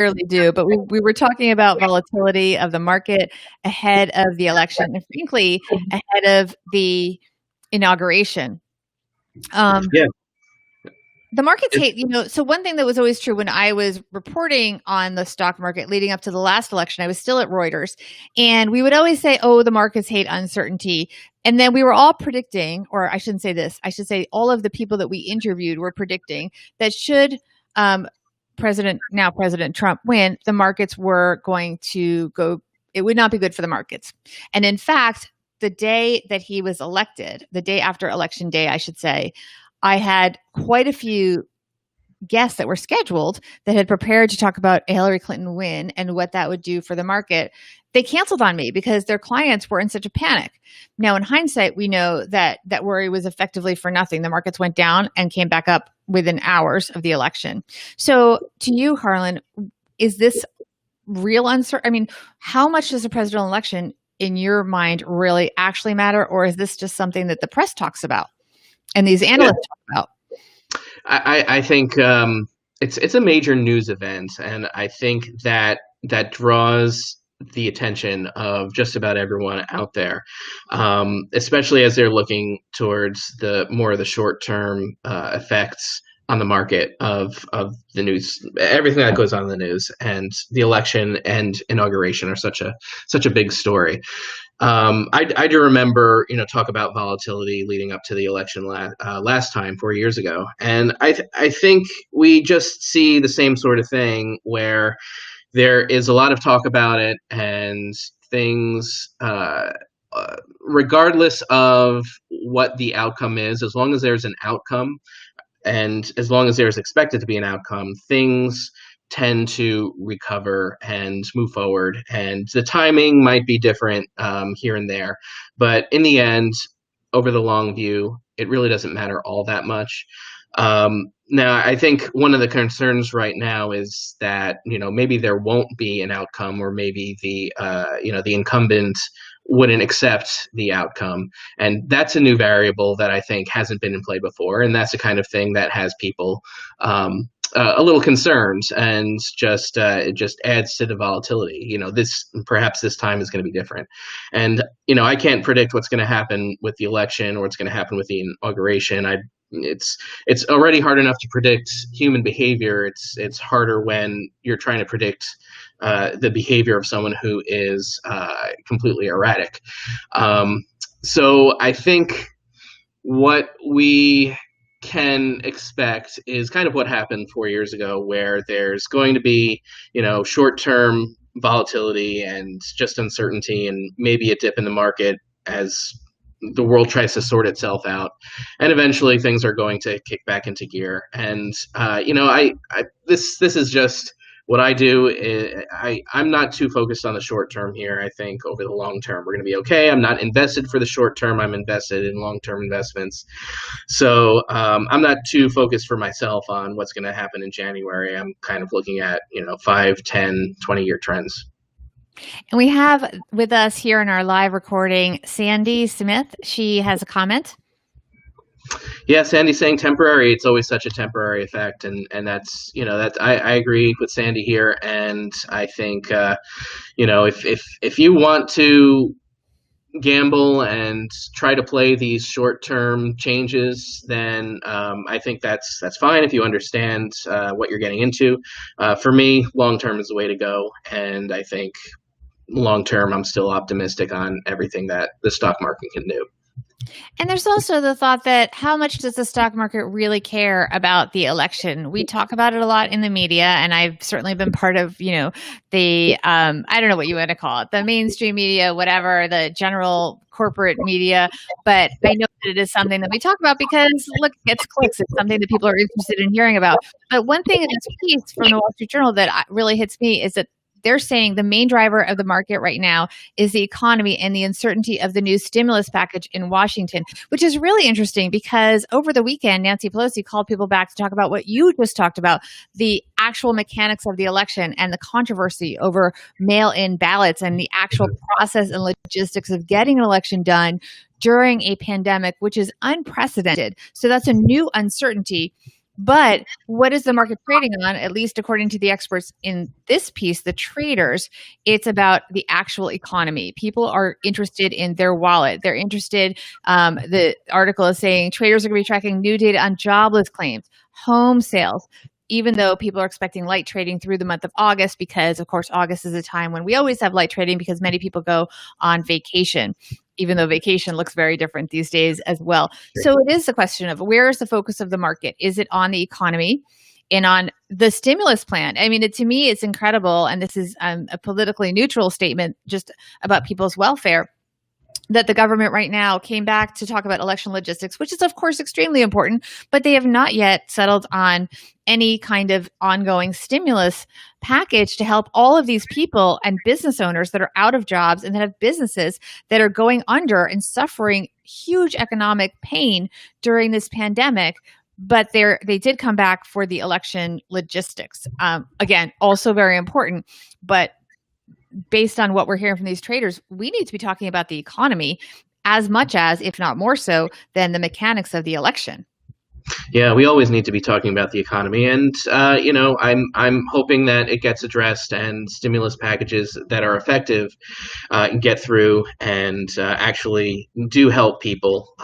rarely do, but we were talking about volatility of the market ahead of the election and frankly, ahead of the inauguration. Yeah. The markets hate, so one thing that was always true when I was reporting on the stock market leading up to the last election, I was still at Reuters, and we would always say, oh, the markets hate uncertainty. And then we were all predicting, or I shouldn't say this, I should say all of the people that we interviewed were predicting that should President Trump win, the markets were going to go, it would not be good for the markets. And in fact, the day that he was elected, the day after election day, I should say, I had quite a few guests that were scheduled that had prepared to talk about a Hillary Clinton win and what that would do for the market. They canceled on me because their clients were in such a panic. Now, in hindsight, we know that that worry was effectively for nothing. The markets went down and came back up within hours of the election. So to you, Harlan, is this real uncertain? I mean, how much does a presidential election in your mind really actually matter? Or is this just something that the press talks about and these analysts talk about? I think it's a major news event, and I think that draws the attention of just about everyone out there, especially as they're looking towards the more of the short-term effects on the market of the news, everything that goes on in the news, and the election and inauguration are such a big story. I do remember, talk about volatility leading up to the election last time 4 years ago, and I think we just see the same sort of thing where there is a lot of talk about it, and things, regardless of what the outcome is, as long as there's an outcome, and as long as there's expected to be an outcome, things tend to recover and move forward. And the timing might be different here and there, but in the end, over the long view, it really doesn't matter all that much. Now, I think one of the concerns right now is that, maybe there won't be an outcome, or maybe the incumbent wouldn't accept the outcome. And that's a new variable that I think hasn't been in play before. And that's the kind of thing that has people a little concerned, and it just adds to the volatility. Perhaps this time is going to be different. And, I can't predict what's going to happen with the election or what's going to happen with the inauguration. It's already hard enough to predict human behavior. It's harder when you're trying to predict the behavior of someone who is completely erratic. So I think what we can expect is kind of what happened 4 years ago, where there's going to be, short-term volatility and just uncertainty, and maybe a dip in the market as the world tries to sort itself out, and eventually things are going to kick back into gear. And this is just what I do. I'm not too focused on the short term here. I think over the long term we're going to be okay. I'm not invested for the short term. I'm invested in long-term investments. So I'm not too focused for myself on what's going to happen in January. I'm kind of looking at 5, 10, 20-year trends. And we have with us here in our live recording, Sandy Smith. She has a comment. Yeah, Sandy's saying temporary. It's always such a temporary effect, and that's I agree with Sandy here. And I think if you want to gamble and try to play these short-term changes, then I think that's fine if you understand what you're getting into. For me, long-term is the way to go, and I think long-term I'm still optimistic on everything that the stock market can do. And there's also the thought that how much does the stock market really care about the election? We talk about it a lot in the media, and I've certainly been part of, the, I don't know what you want to call it, the mainstream media, whatever, the general corporate media. But I know that it is something that we talk about because, look, it gets clicks. It's something that people are interested in hearing about. But one thing in this piece from the Wall Street Journal that really hits me is that they're saying the main driver of the market right now is the economy and the uncertainty of the new stimulus package in Washington, which is really interesting because over the weekend, Nancy Pelosi called people back to talk about what you just talked about, the actual mechanics of the election and the controversy over mail-in ballots and the actual process and logistics of getting an election done during a pandemic, which is unprecedented. So that's a new uncertainty. But what is the market trading on? At least according to the experts in this piece, the traders, it's about the actual economy. People are interested in their wallet. They're interested. The article is saying traders are going to be tracking new data on jobless claims, home sales, even though people are expecting light trading through the month of August, because, of course, August is a time when we always have light trading because many people go on vacation, even though vacation looks very different these days as well. So it is a question of where is the focus of the market? Is it on the economy and on the stimulus plan? I mean, to me, it's incredible. And this is a politically neutral statement just about people's welfare, that the government right now came back to talk about election logistics, which is, of course, extremely important, but they have not yet settled on any kind of ongoing stimulus package to help all of these people and business owners that are out of jobs and that have businesses that are going under and suffering huge economic pain during this pandemic. But they did come back for the election logistics. Again, also very important, but based on what we're hearing from these traders, we need to be talking about the economy as much as, if not more so, than the mechanics of the election. Yeah, we always need to be talking about the economy, and I'm hoping that it gets addressed and stimulus packages that are effective get through and actually do help people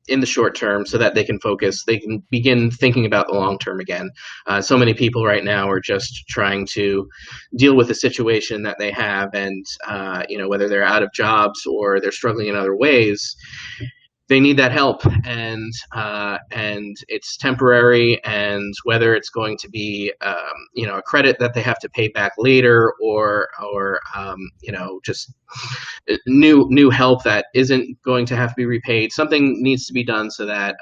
in the short term, so that they can focus, they can begin thinking about the long term again. So many people right now are just trying to deal with the situation that they have, and whether they're out of jobs or they're struggling in other ways, they need that help, and it's temporary. And whether it's going to be a credit that they have to pay back later, or just new help that isn't going to have to be repaid, something needs to be done so that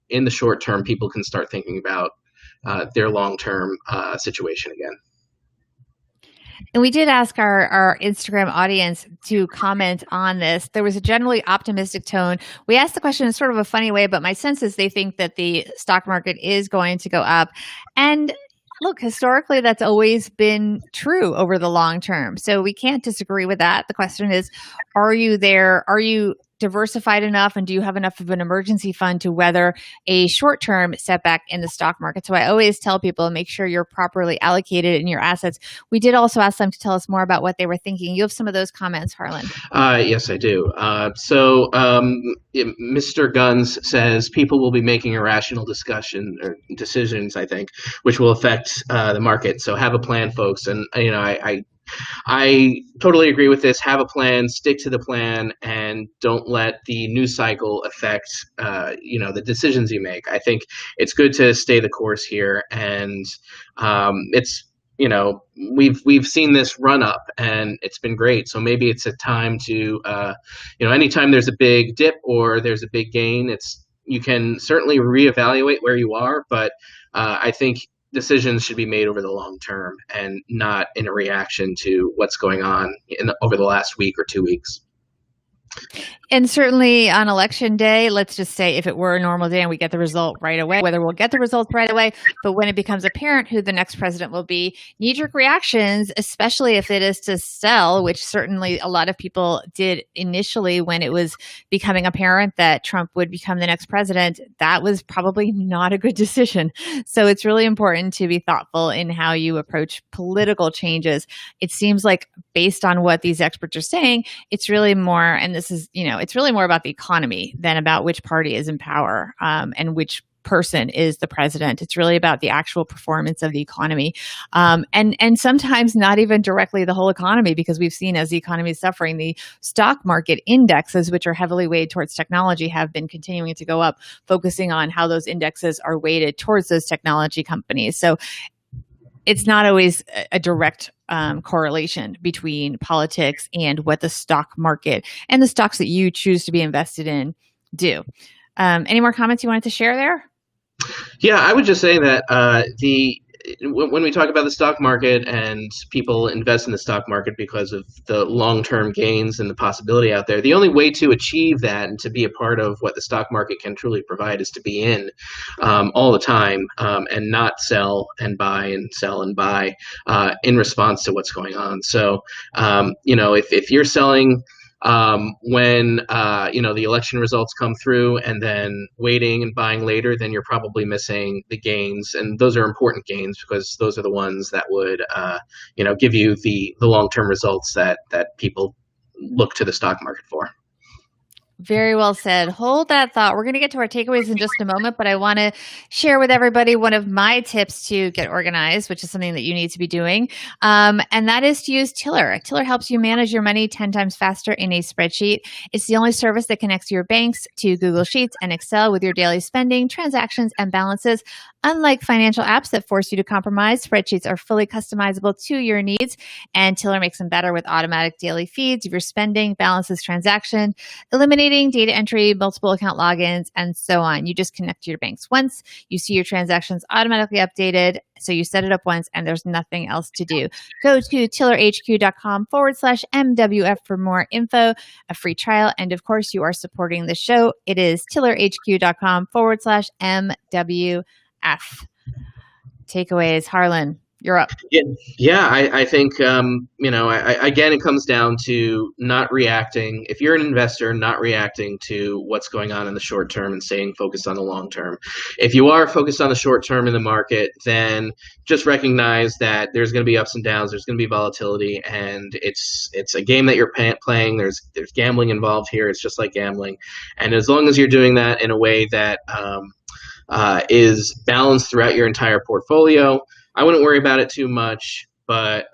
in the short term people can start thinking about their long term situation again. And we did ask our Instagram audience to comment on this. There was a generally optimistic tone. We asked the question in sort of a funny way, but my sense is they think that the stock market is going to go up. And look, historically, that's always been true over the long term. So we can't disagree with that. The question is, are you there? Are you diversified enough, and do you have enough of an emergency fund to weather a short-term setback in the stock market? So I always tell people, make sure you're properly allocated in your assets. We did also ask them to tell us more about what they were thinking. You have some of those comments, Harlan. Yes, I do. Mr. Guns says people will be making irrational discussion or decisions, I think, which will affect the market. So have a plan, folks. And I totally agree with this. Have a plan, stick to the plan, and don't let the news cycle affect the decisions you make. I think it's good to stay the course here, and we've seen this run up and it's been great. So maybe it's a time to anytime there's a big dip or there's a big gain, you can certainly reevaluate where you are, but I think decisions should be made over the long term and not in a reaction to what's going on over the last week or 2 weeks. And certainly on election day, let's just say if it were a normal day and we get the result right away, whether we'll get the results right away, but when it becomes apparent who the next president will be, knee-jerk reactions, especially if it is to sell, which certainly a lot of people did initially when it was becoming apparent that Trump would become the next president, that was probably not a good decision. So it's really important to be thoughtful in how you approach political changes. It seems like, based on what these experts are saying, it's really more, and this is, it's really more about the economy than about which party is in power and which person is the president. It's really about the actual performance of the economy, and sometimes not even directly the whole economy, because we've seen as the economy is suffering, the stock market indexes, which are heavily weighted towards technology, have been continuing to go up, focusing on how those indexes are weighted towards those technology companies. So it's not always a direct correlation between politics and what the stock market and the stocks that you choose to be invested in do. Any more comments you wanted to share there? Yeah, I would just say that when we talk about the stock market and people invest in the stock market because of the long-term gains and the possibility out there, the only way to achieve that and to be a part of what the stock market can truly provide is to be in all the time and not sell and buy and sell and buy in response to what's going on. So, if you're selling When the election results come through and then waiting and buying later, then you're probably missing the gains, and those are important gains because those are the ones that would give you the long-term results that people look to the stock market for. Very well said. Hold that thought. We're going to get to our takeaways in just a moment, but I want to share with everybody one of my tips to get organized, which is something that you need to be doing. And that is to use Tiller. Tiller helps you manage your money 10 times faster in a spreadsheet. It's the only service that connects your banks to Google Sheets and Excel with your daily spending, transactions, and balances. Unlike financial apps that force you to compromise, spreadsheets are fully customizable to your needs, and Tiller makes them better with automatic daily feeds of your spending, balances, transaction, eliminating data entry, multiple account logins, and so on. You just connect to your banks once, you see your transactions automatically updated, so you set it up once and there's nothing else to do. Go to tillerhq.com/MWF for more info, a free trial, and of course, you are supporting the show. It is tillerhq.com/MWF. Takeaways, Harlan, you're up. I think again, it comes down to not reacting. If you're an investor, not reacting to what's going on in the short term and staying focused on the long term. If you are focused on the short term in the market, then just recognize that there's going to be ups and downs. There's going to be volatility, and it's a game that you're playing. There's gambling involved here. It's just like gambling, and as long as you're doing that in a way that is balanced throughout your entire portfolio, I wouldn't worry about it too much. But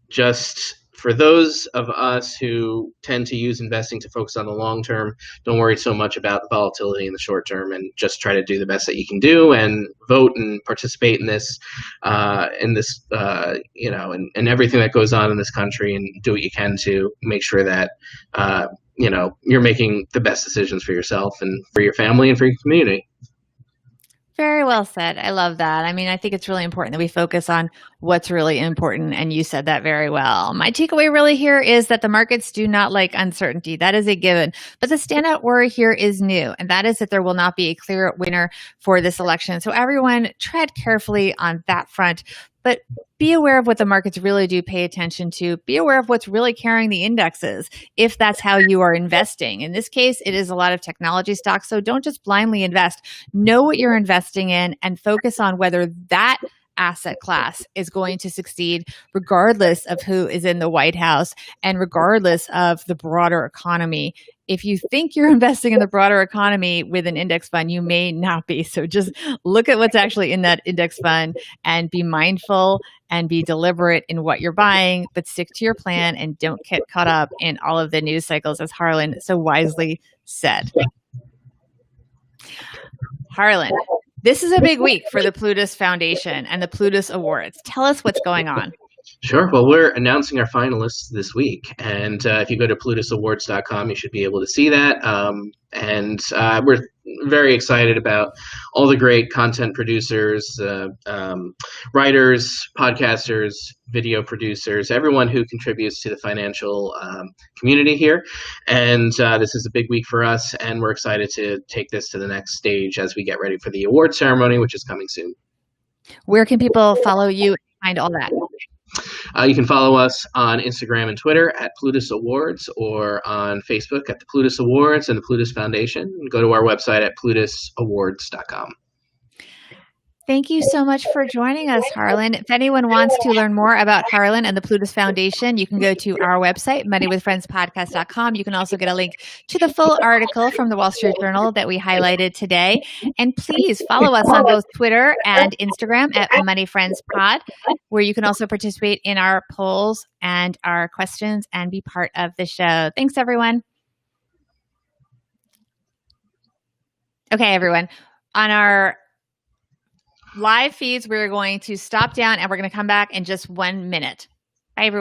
just for those of us who tend to use investing to focus on the long term, don't worry so much about the volatility in the short term, and just try to do the best that you can do and vote and participate in this, and everything that goes on in this country, and do what you can to make sure that you're making the best decisions for yourself and for your family and for your community. Very well said. I love that. I mean, I think it's really important that we focus on what's really important, and you said that very well. My takeaway really here is that the markets do not like uncertainty. That is a given. But the standout worry here is new, and that is that there will not be a clear winner for this election. So everyone tread carefully on that front. But be aware of what the markets really do pay attention to. Be aware of what's really carrying the indexes, if that's how you are investing. In this case, it is a lot of technology stocks. So don't just blindly invest. Know what you're investing in and focus on whether that asset class is going to succeed regardless of who is in the White House and regardless of the broader economy. If you think you're investing in the broader economy with an index fund, you may not be. So just look at what's actually in that index fund and be mindful and be deliberate in what you're buying, but stick to your plan and don't get caught up in all of the news cycles, as Harlan so wisely said. Harlan, this is a big week for the Plutus Foundation and the Plutus Awards. Tell us what's going on. Sure. Well, we're announcing our finalists this week, and if you go to PlutusAwards.com, you should be able to see that. And we're very excited about all the great content producers, writers, podcasters, video producers, everyone who contributes to the financial community here. And this is a big week for us, and we're excited to take this to the next stage as we get ready for the award ceremony, which is coming soon. Where can people follow you and find all that? You can follow us on Instagram and Twitter at Plutus Awards, or on Facebook at the Plutus Awards and the Plutus Foundation. Go to our website at PlutusAwards.com. Thank you so much for joining us, Harlan. If anyone wants to learn more about Harlan and the Plutus Foundation, you can go to our website, moneywithfriendspodcast.com. You can also get a link to the full article from the Wall Street Journal that we highlighted today. And please follow us on both Twitter and Instagram at MoneyFriendsPod, where you can also participate in our polls and our questions and be part of the show. Thanks, everyone. Okay, everyone. On our live feeds, we're going to stop down and we're going to come back in just 1 minute. Bye, everyone.